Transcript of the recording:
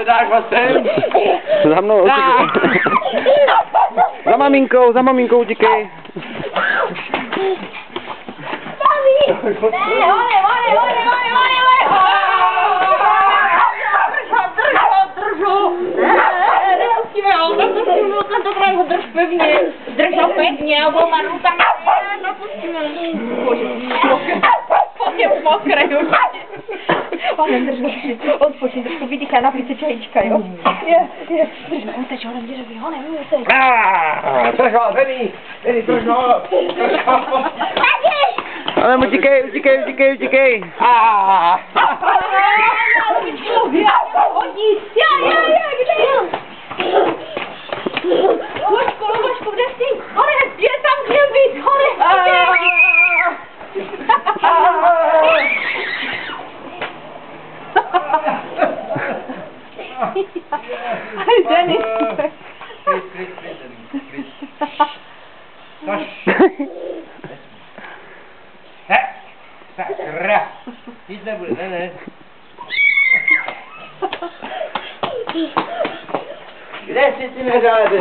Dáš sem. Za mnou, za maminkou utíkej. Mami! Ne, hore! Drž ho pevně, oboma rukama, nepustíme. Bože, už mokré určitě. Ale drž ho, odpočin trošku, vydychá, napij se čajíčka, jo? Je, drž ho, uteč, honem, uteč. Drž ho, Benny, drž ho. Ale utíkej. Hodí, Ložko, kde jsi? Hore, je tam kde být, hore! Denis! Sakra! Nic nebude, ne. Kde jsi ty neřáde?